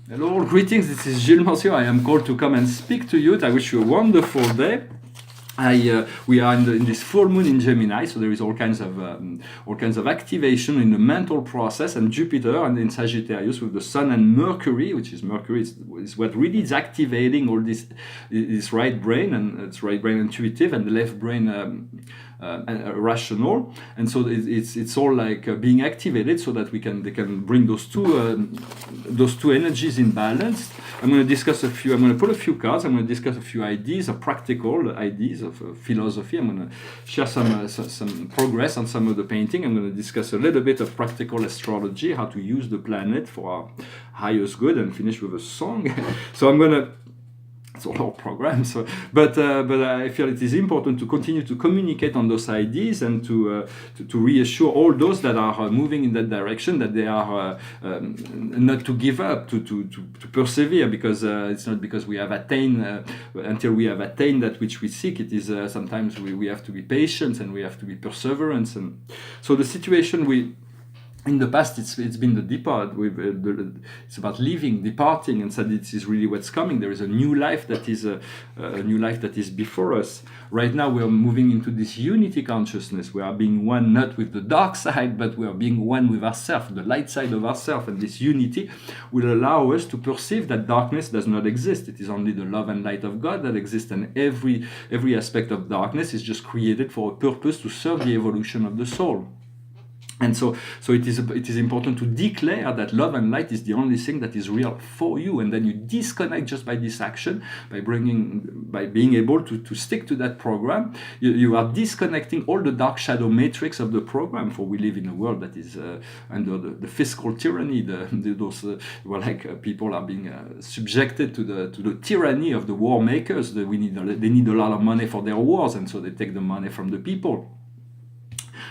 Hello, greetings. This is Gilles Monsieur. I am called to come and speak to you. I wish you a wonderful day. We are in this full moon in Gemini, so there is all kinds of activation in the mental process, and Jupiter and in Sagittarius with the Sun and Mercury, which is Mercury is what really is activating all this right brain, and it's right brain intuitive and the left brain rational, and so it's all like being activated so that they can bring those two energies in balance. I'm going to pull a few cards. I'm going to discuss a few ideas, practical ideas of philosophy. I'm going to share some progress on some of the painting. I'm going to discuss a little bit of practical astrology, how to use the planet for our highest good, and finish with a song. So it's a whole program. So, but I feel it is important to continue to communicate on those ideas and to reassure all those that are moving in that direction that they are not to give up, to persevere, because it's not because we have attained until we have attained that which we seek. It is sometimes we have to be patient and we have to be perseverance. And so the situation in the past, it's been the depart. It's about leaving, departing, and so this is really what's coming. There is a new life that is a new life that is before us. Right now, we are moving into this unity consciousness. We are being one, not with the dark side, but we are being one with ourselves, the light side of ourselves. And this unity will allow us to perceive that darkness does not exist. It is only the love and light of God that exists, and every aspect of darkness is just created for a purpose to serve the evolution of the soul. And so it is important to declare that love and light is the only thing that is real for you, and then you disconnect just by this action, by being able to stick to that program. You are disconnecting all the dark shadow matrix of the program. For we live in a world that is under the fiscal tyranny. People are being subjected to the tyranny of the war makers. They need a lot of money for their wars, and so they take the money from the people.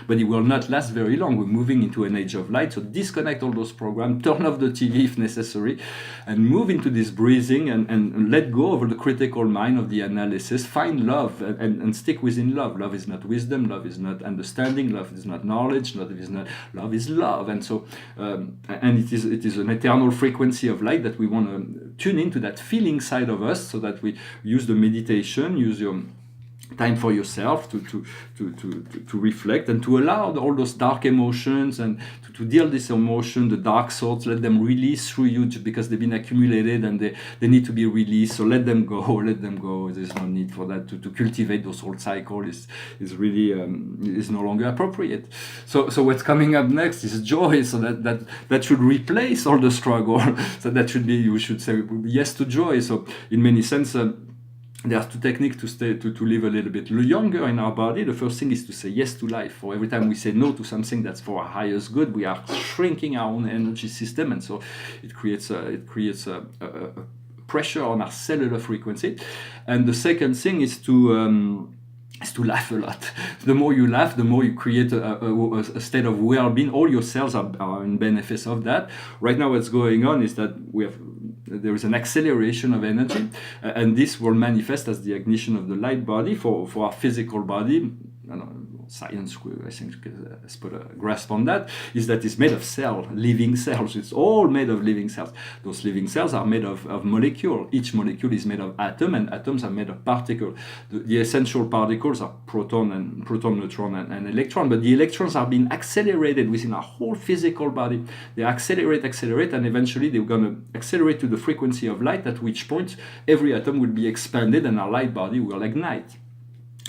But it will not last very long. We're moving into an age of light, so disconnect all those programs, turn off the TV if necessary, and move into this breathing and let go of the critical mind of the analysis. Find love and stick within love. Love is not wisdom, love is not understanding, love is not knowledge, love is love. And so and it is an eternal frequency of light that we want to tune into, that feeling side of us, so that we use the meditation, use your time for yourself to reflect and to allow all those dark emotions and to deal this emotion, the dark thoughts, let them release through you, because they've been accumulated and they need to be released. So let them go. There's no need for that to cultivate those old cycles. Is really is no longer appropriate. So what's coming up next is joy. So that should replace all the struggle. So that should be, you should say yes to joy. So in many sense, there are two techniques to live a little bit younger in our body. The first thing is to say yes to life. For every time we say no to something that's for our highest good, we are shrinking our own energy system, and so it creates a pressure on our cellular frequency. And the second thing is to laugh a lot. The more you laugh, the more you create a state of well-being. All your cells are in benefits of that. Right now, what's going on is that there is an acceleration of energy, and this will manifest as the ignition of the light body for our physical body. Science, I think, has put a grasp on that, is that it's made of living cells. It's all made of living cells. Those living cells are made of molecule. Each molecule is made of atom, and atoms are made of particles. The essential particles are proton, neutron, and electron, but the electrons are being accelerated within our whole physical body. They accelerate, and eventually they're going to accelerate to the frequency of light, at which point every atom will be expanded and our light body will ignite.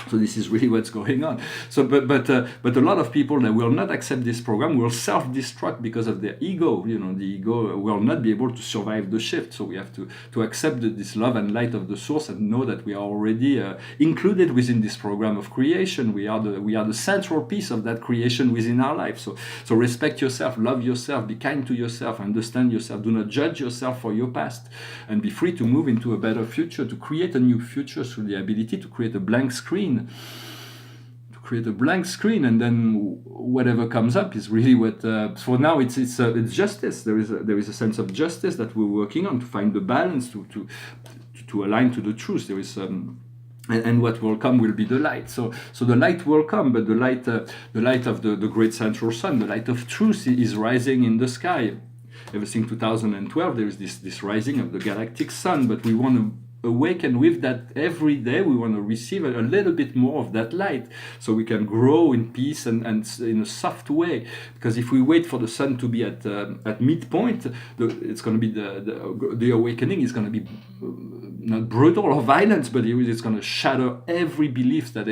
So this is really what's going on. So, but a lot of people that will not accept this program will self-destruct because of their ego. The ego will not be able to survive the shift. So we have to accept this love and light of the source and know that we are already included within this program of creation. We are the central piece of that creation within our life. So respect yourself, love yourself, be kind to yourself, understand yourself. Do not judge yourself for your past, and be free to move into a better future, to create a new future through the ability to create a blank screen. And then whatever comes up is really what. For now, it's justice. There is a sense of justice that we're working on to find the balance, to align to the truth. There is. And what will come will be the light. So the light will come, but the light of the great central sun, the light of truth, is rising in the sky. everything 2012, there is this rising of the galactic sun, but we want to awaken with that every day. We want to receive a little bit more of that light, so we can grow in peace and in a soft way. Because if we wait for the sun to be at midpoint, it's going to be the awakening is going to be not brutal or violent, but it's going to shatter every belief that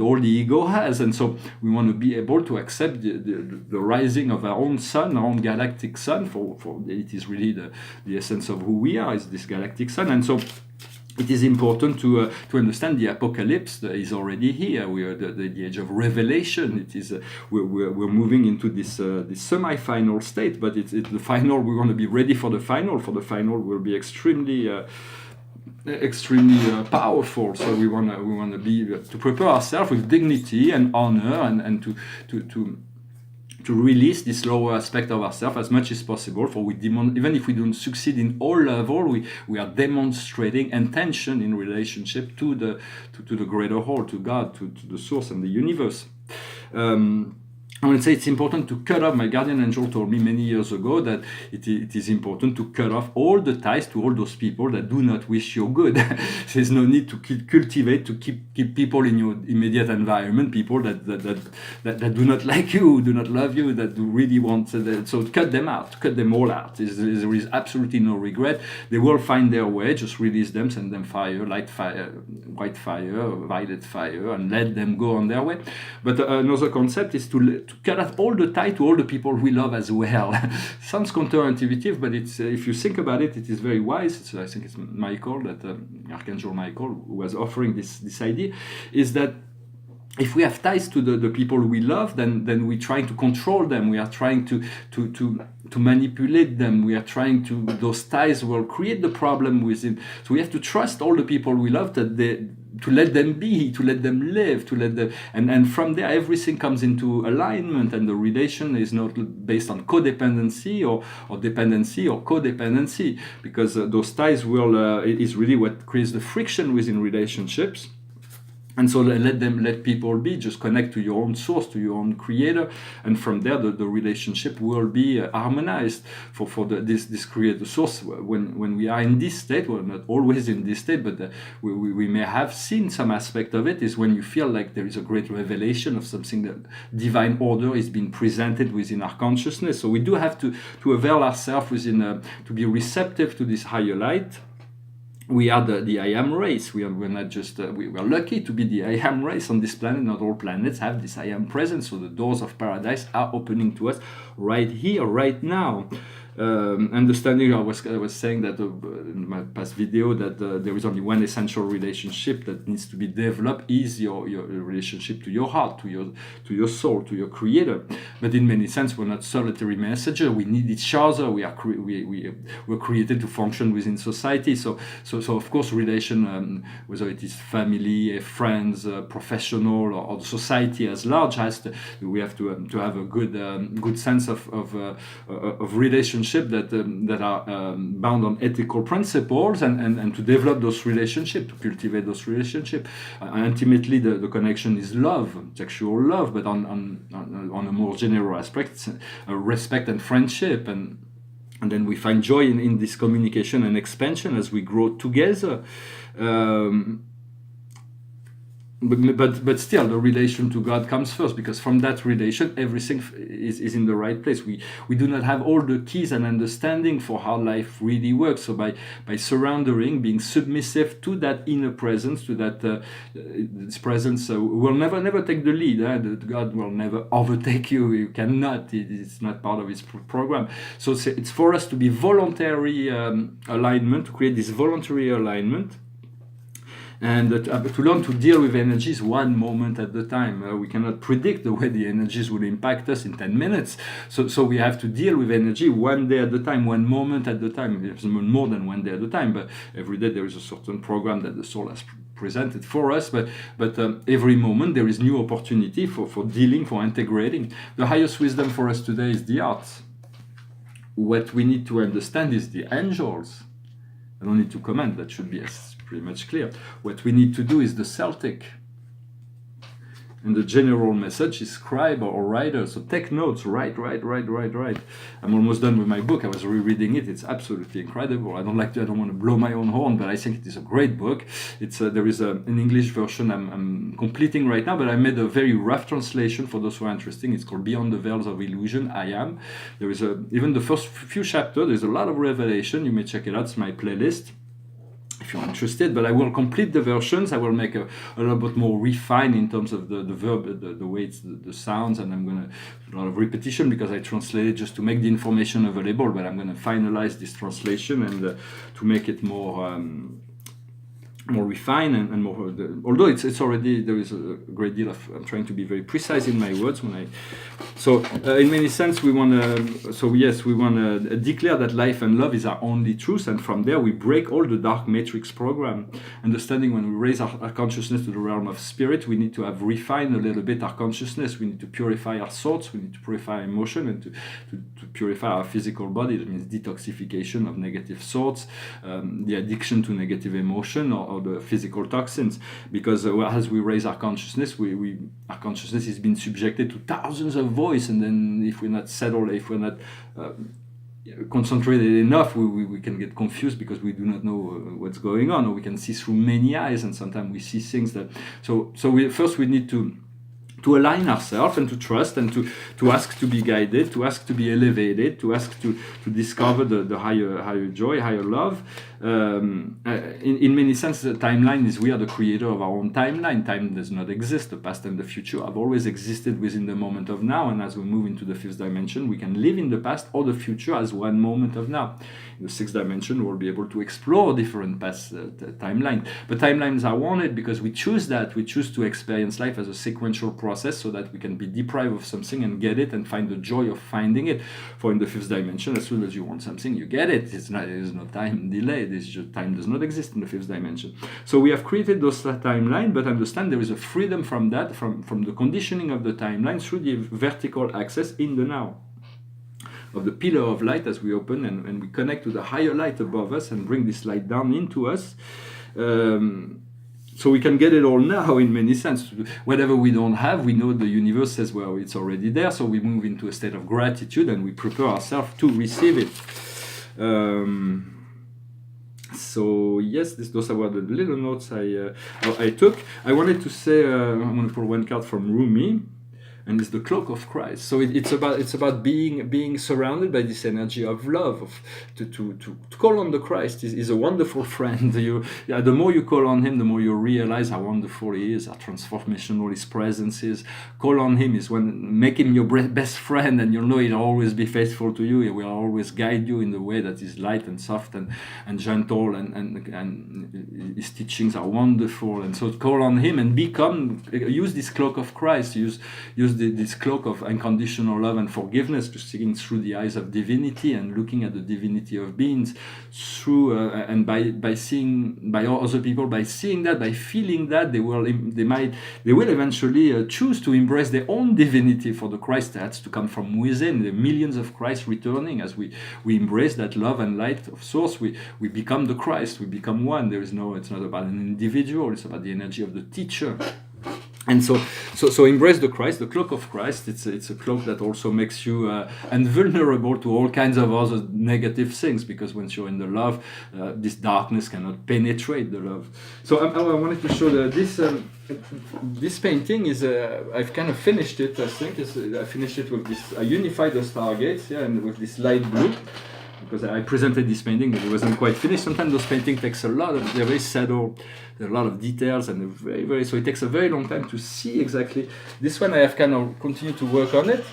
all the ego has. And so we want to be able to accept the rising of our own sun, our own galactic sun, for it is really the essence of who we are, is this galactic sun. And so it is important to understand the apocalypse that is already here. We are the age of revelation. It is we're moving into this semi-final state, but it's the final. We want to be ready for the final. For the final, will be extremely powerful. So we want to be to prepare ourselves with dignity and honor, and to release this lower aspect of ourselves as much as possible. For even if we don't succeed in all level, we are demonstrating intention in relationship to the greater whole, to God, to the source and the universe. I would say it's important to cut off. My guardian angel told me many years ago that it is important to cut off all the ties to all those people that do not wish you good. There's no need to cultivate, to keep people in your immediate environment, people that do not like you, do not love you, that do really want. So cut them out, cut them all out. There is absolutely no regret. They will find their way. Just release them, send them fire, light fire, white fire, violet fire, and let them go on their way. But another concept is to cut off all the tie to all the people we love as well. Sounds counterintuitive, but it's if you think about it, it is very wise. I think it's Michael, Archangel Michael, who was offering this idea, is that if we have ties to the people we love, then we're trying to control them. We are trying to manipulate them. We are trying to. Those ties will create the problem within. So we have to trust all the people we love, to let them be, to let them live, to let them, and from there everything comes into alignment, and the relation is not based on codependency or dependency or codependency, because those ties is really what creates the friction within relationships. And so let people be, just connect to your own source, to your own creator, and from there the relationship will be harmonized for this creator source. When we are in this state, well, not always in this state, but we may have seen some aspect of it, is when you feel like there is a great revelation of something, that divine order is being presented within our consciousness. So we do have to avail ourselves to be receptive to this higher light. We are the I am race. We're not just we are lucky to be the I am race on this planet. Not all planets have this I am presence, so the doors of paradise are opening to us right here, right now. Understanding, I was saying that in my past video, that there is only one essential relationship that needs to be developed, is your relationship to your heart, to your soul, to your creator. But in many sense, we're not solitary messenger. We need each other. We're created to function within society. So of course, relation, whether it is family, friends, professional, or the society as large, we have to have a good sense of relationship that are bound on ethical principles, and to develop those relationships, to cultivate those relationships. Ultimately, the connection is love, sexual love, but on a more general aspect, respect and friendship, and then we find joy in this communication and expansion as we grow together. But still, the relation to God comes first, because from that relation, everything is in the right place. We do not have all the keys and understanding for how life really works. So by surrendering, being submissive to that inner presence, to that this presence, will never take the lead. God will never overtake you. You cannot. It's not part of His program. So it's for us to be voluntary alignment, to create this voluntary alignment. And to learn to deal with energies one moment at a time. We cannot predict the way the energies will impact us in 10 minutes. So we have to deal with energy one day at a time, one moment at a time. There's more than one day at a time, but every day there is a certain program that the soul has presented for us. But every moment there is new opportunity for dealing, for integrating. The highest wisdom for us today is the arts. What we need to understand is the angels. I don't need to comment, that should be pretty much clear. What we need to do is the Celtic. And the general message is scribe or writer. So take notes, write. I'm almost done with my book. I was rereading it. It's absolutely incredible. I don't want to blow my own horn, but I think it is a great book. There is an English version I'm completing right now, but I made a very rough translation for those who are interested. It's called Beyond the Veils of Illusion, I Am. There is even the first few chapters, there's a lot of revelation. You may check it out. It's my playlist if you're interested, but I will complete the versions. I will make a little bit more refined in terms of the verb, the way it's the sounds, and I'm going to a lot of repetition because I translated just to make the information available, but I'm going to finalize this translation and to make it more refined and more. Although it's already, there is a great deal of. I'm trying to be very precise in my words when I. So in many sense, we want to. So yes, we want to declare that life and love is our only truth, and from there we break all the dark matrix program. Understanding when we raise our consciousness to the realm of spirit, we need to have refined a little bit our consciousness. We need to purify our thoughts. We need to purify our emotion and to purify our physical body. That means detoxification of negative thoughts, the addiction to negative emotion, or the physical toxins, because as we raise our consciousness, our consciousness is being subjected to thousands of voices, and then if we're not settled, if we're not concentrated enough, we can get confused because we do not know what's going on, or we can see through many eyes, and sometimes we see things that we need to align ourselves and to trust and to ask to be guided, to ask to be elevated, to ask to discover the higher joy, higher love. In many senses, the timeline is we are the creator of our own timeline. Time does not exist. The past and the future have always existed within the moment of now, and as we move into the fifth dimension, we can live in the past or the future as one moment of now. In the sixth dimension, we'll be able to explore different past timelines. But timelines are wanted because we choose that. We choose to experience life as a sequential process so that we can be deprived of something and get it and find the joy of finding it. For in the fifth dimension, as soon as you want something, you get it. There is no time delay. Time does not exist in the fifth dimension. So we have created those timelines, but understand there is a freedom from that, from the conditioning of the timeline through the vertical axis in the now. Of the pillar of light as we open and we connect to the higher light above us and bring this light down into us. So we can get it all now in many sense. Whatever we don't have, we know the universe says, well, it's already there. So we move into a state of gratitude and we prepare ourselves to receive it. So yes, those are the little notes I took. I wanted to say, I'm going to pull one card from Rumi. And it's the cloak of Christ. So it's about being surrounded by this energy of love. To call on the Christ is a wonderful friend. The more you call on him, the more you realize how wonderful he is, how transformational his presence is. Call on him make him your best friend, and you'll know he'll always be faithful to you. He will always guide you in the way that is light and soft and gentle, and his teachings are wonderful. And so call on him and use this cloak of Christ. Use this cloak of unconditional love and forgiveness to seeing through the eyes of divinity and looking at the divinity of beings through and by seeing by other people, by seeing that, by feeling that, they will eventually choose to embrace their own divinity. For the Christ that has to come from within. The millions of Christ returning as we embrace that love and light of source. We become the Christ. We become one. It's not about an individual. It's about the energy of the teacher. And so embrace the Christ, the cloak of Christ. It's a cloak that also makes you invulnerable to all kinds of other negative things, because once you're in the love, this darkness cannot penetrate the love. So I wanted to show this painting is I've kind of finished it. I think I finished it with this. I unified the stargates, and with this light blue. Because I presented this painting, but it wasn't quite finished. Sometimes those paintings takes they're very subtle, there are a lot of details, and so it takes a very long time to see exactly. This one I have kind of continued to work on it.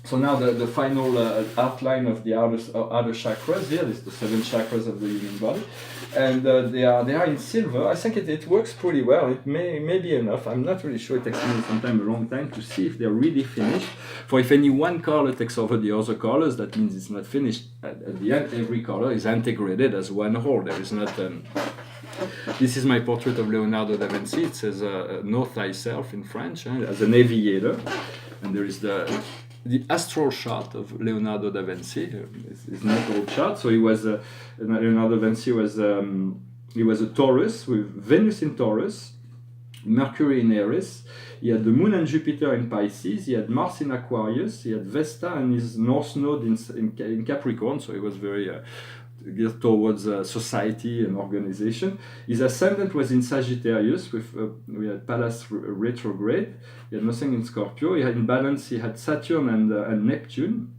So now the final outline of the outer chakras here is the 7 chakras of the human body, and they are in silver. I think it works pretty well. It may be enough. I'm not really sure. It takes me sometimes a long time to see if they're really finished. For if any one color takes over the other colors, that means it's not finished. At the end, every color is integrated as one whole. There is not. This is my portrait of Leonardo da Vinci. It says "Know thyself" in French, as an aviator, and there is the astral chart of Leonardo da Vinci, his natal chart. So Leonardo da Vinci was he was a Taurus with Venus in Taurus, Mercury in Aries. He had the Moon and Jupiter in Pisces. He had Mars in Aquarius. He had Vesta and his North Node in Capricorn. So he was very geared towards society and organization. His ascendant was in Sagittarius. We had Pallas retrograde. He had nothing in Scorpio. He had in balance. He had Saturn and Neptune.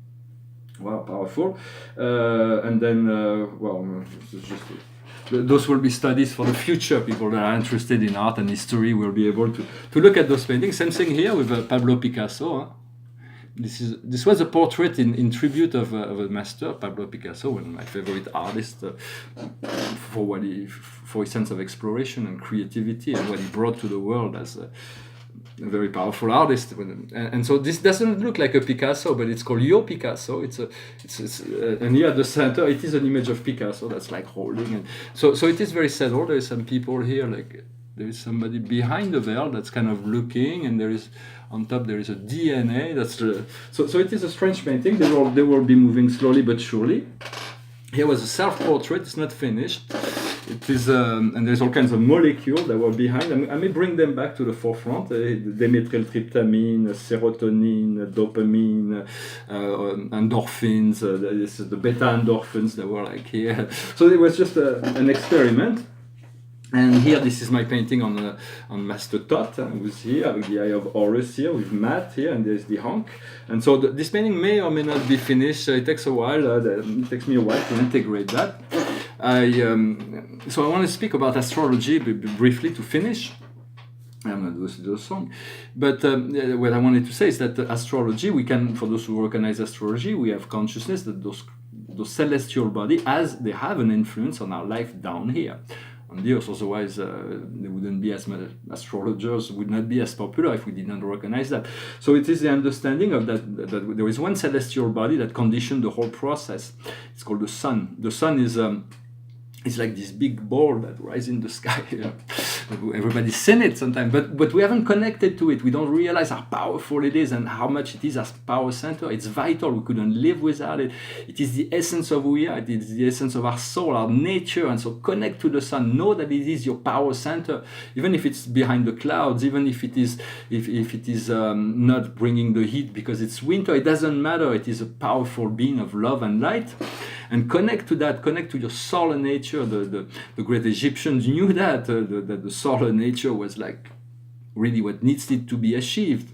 Wow, powerful. And then, those will be studies for the future. People that are interested in art and history will be able to look at those paintings. Same thing here with Pablo Picasso. Huh? This was a portrait in tribute of a master, Pablo Picasso, one of my favorite artists, for his sense of exploration and creativity and what he brought to the world as a very powerful artist. And so this doesn't look like a Picasso, but it's called Yo Picasso. And here at the center, it is an image of Picasso that's like holding. And so it is very subtle. There is some people here, like there is somebody behind the veil that's kind of looking, and there is on top there is a DNA. So it is a strange painting. They will be moving slowly but surely. Here was a self-portrait. It's not finished. It is, and there's all kinds of molecules that were behind. I may bring them back to the forefront. Dimethyltryptamine, serotonin, dopamine, endorphins. This is the beta endorphins that were like here. So it was just an experiment. And here, this is my painting on Master Tot, who's here, with the Eye of Horus here, with Matt here, and there's the Honk. And so this painting may or may not be finished. It takes a while. It takes me a while to integrate that. So I want to speak about astrology briefly to finish. I'm not going to do a song, but what I wanted to say is that astrology, we can, for those who recognize astrology, we have consciousness that those celestial bodies, as they have an influence on our life down here on the earth. Otherwise, there wouldn't be as many astrologers, would not be as popular if we didn't recognize that. So it is the understanding of that there is one celestial body that conditioned the whole process. It's called the sun. The sun is it's like this big ball that rises in the sky. Everybody's seen it sometimes, but we haven't connected to it. We don't realize how powerful it is and how much it is as power center. It's vital. We couldn't live without it. It is the essence of who we are. It is the essence of our soul, our nature. And so connect to the sun. Know that it is your power center, even if it's behind the clouds, even if it is not bringing the heat because it's winter. It doesn't matter. It is a powerful being of love and light. And connect to that. Connect to your solar nature. The great Egyptians knew that the solar nature was like really what needs it to be achieved.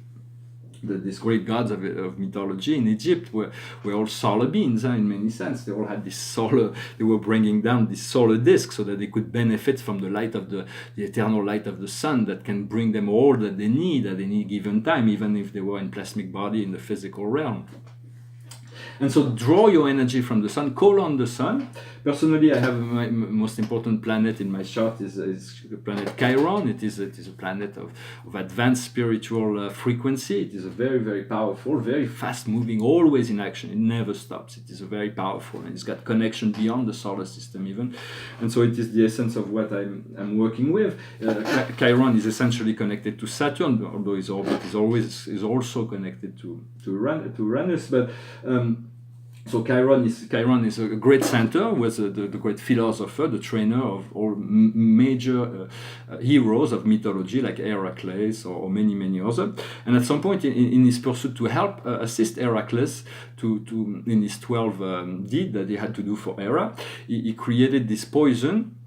These great gods of mythology in Egypt were all solar beings, in many sense. They all had this solar, they were bringing down this solar disk so that they could benefit from the light of the eternal light of the sun that can bring them all that they need at any given time, even if they were in plasmic body in the physical realm. And so draw your energy from the sun, call on the sun. Personally, I have my most important planet in my chart is the planet Chiron. It is a planet of advanced spiritual frequency. It is a very, very powerful, very fast moving, always in action. It never stops. It is a very powerful, and it's got connection beyond the solar system even. And so it is the essence of what I'm working with. Chiron is essentially connected to Saturn, although his orbit is also connected to Uranus. But so Chiron is a great center, was the great philosopher, the trainer of all major heroes of mythology like Heracles or many, many others. And at some point in his pursuit to help assist Heracles to in his 12 deed that he had to do for Hera, he created this poison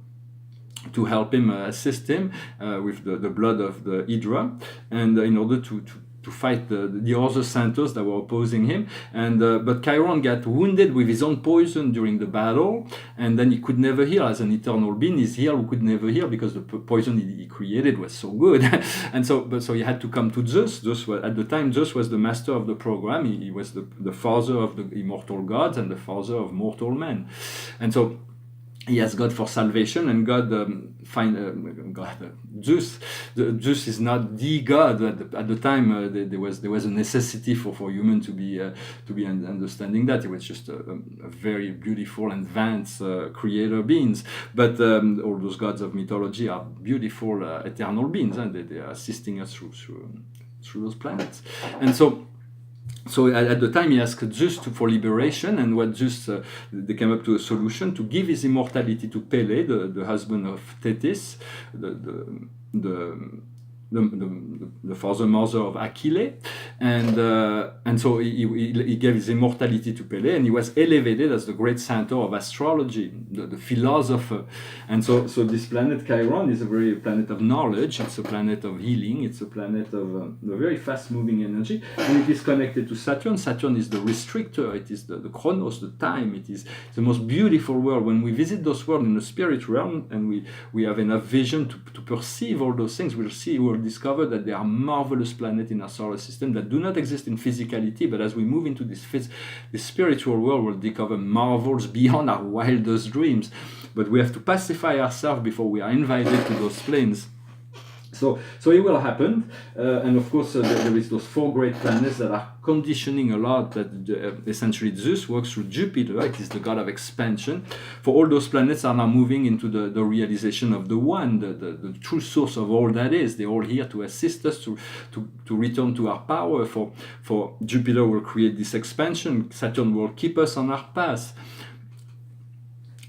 to help him, assist him with the blood of the Hydra, and in order to fight the other centaurs that were opposing him. And but Chiron got wounded with his own poison during the battle, and then he could never heal. As an eternal being, his heel could never heal because the poison he created was so good. And so he had to come to Zeus. At the time, Zeus was the master of the program. He was the father of the immortal gods and the father of mortal men. And so he asked God for salvation, and God Zeus. Zeus is not the God at the time. There was a necessity for human to be understanding that. It was just a very beautiful and advanced creator beings. But all those gods of mythology are beautiful eternal beings, and they are assisting us through those planets. And so at the time he asked Zeus for liberation, and what Zeus, they came up to a solution to give his immortality to Pele, the husband of Thetis, the father mother of Achille, and so he gave his immortality to Pele, and he was elevated as the great center of astrology, the philosopher. And so this planet Chiron is a very planet of knowledge. It's a planet of healing. It's a planet of a very fast-moving energy, and it is connected to Saturn. Saturn is the restrictor. It is the chronos, the time. It is the most beautiful world. When we visit those worlds in the spirit realm, and we have enough vision to perceive all those things, we'll discover that there are marvelous planets in our solar system that do not exist in physicality, but as we move into this spiritual world, we'll discover marvels beyond our wildest dreams. But we have to pacify ourselves before we are invited to those planes. So it will happen, and of course there is those 4 great planets that are conditioning a lot. That essentially Zeus works through Jupiter. It is the god of expansion. For all those planets are now moving into the realization of the one, the true source of all that is. They're all here to assist us to return to our power. For Jupiter will create this expansion. Saturn will keep us on our path.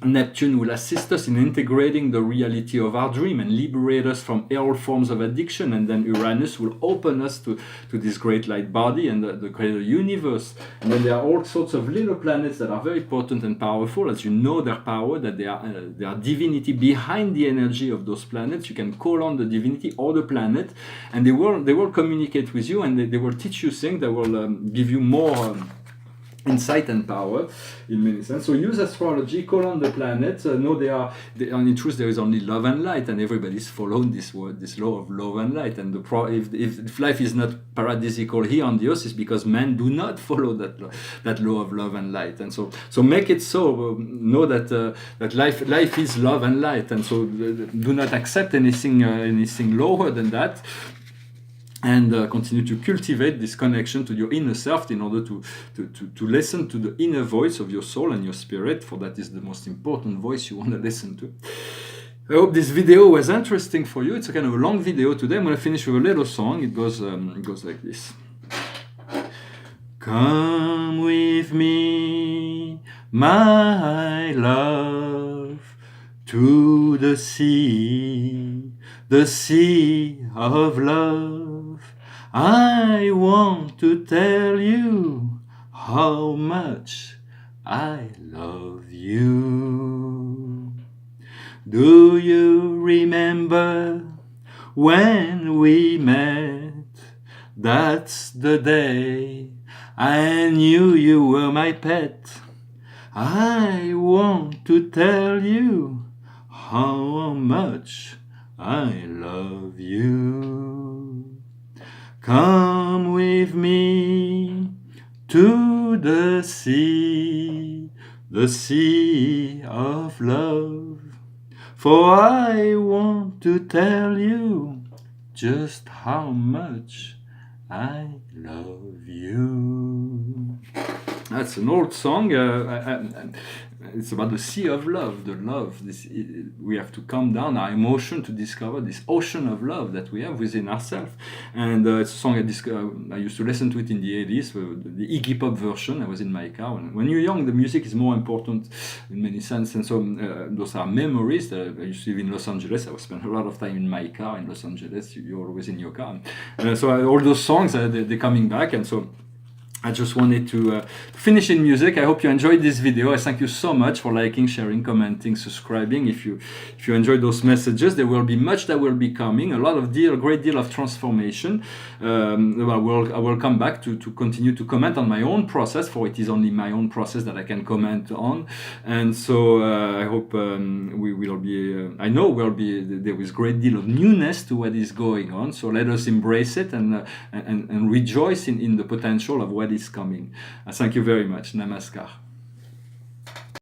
Neptune will assist us in integrating the reality of our dream and liberate us from all forms of addiction. And then Uranus will open us to this great light body and the greater universe. And then there are all sorts of little planets that are very potent and powerful, as you know their power, that they are divinity behind the energy of those planets. You can call on the divinity or the planet, and they will communicate with you, and they will teach you things that will give you more insight and power in many sense. So use astrology, call on the planets. Know and in truth there is only love and light, and everybody's following this law of love and light. And if life is not paradisical here on the earth, it's because men do not follow that law of love and light. And so make it so. Know that life is love and light, and so do not accept anything lower than that. And continue to cultivate this connection to your inner self in order to listen to the inner voice of your soul and your spirit, for that is the most important voice you want to listen to. I hope this video was interesting for you. It's a kind of a long video today. I'm going to finish with a little song. It goes like this. Come with me, my love, to the sea of love. I want to tell you how much I love you. Do you remember when we met? That's the day I knew you were my pet. I want to tell you how much I love you. Come with me to the sea of love, for I want to tell you just how much I love you. That's an old song. It's about the sea of love, the love. We have to calm down our emotion to discover this ocean of love that we have within ourselves. And it's a song I used to listen to it in the 80s, the Iggy Pop version. I was in my car. When you're young, the music is more important in many senses. And so those are memories. I used to live in Los Angeles. I spent a lot of time in my car in Los Angeles. You're always in your car. All those songs, they're coming back. And so I just wanted to finish in music. I hope you enjoyed this video. I thank you so much for liking, sharing, commenting, subscribing. If you enjoyed those messages, there will be much that will be coming. A great deal of transformation. I will come back to continue to comment on my own process, for it is only my own process that I can comment on. And so I hope I know there is a great deal of newness to what is going on. So let us embrace it and rejoice in the potential of what is coming. Thank you very much. Namaskar.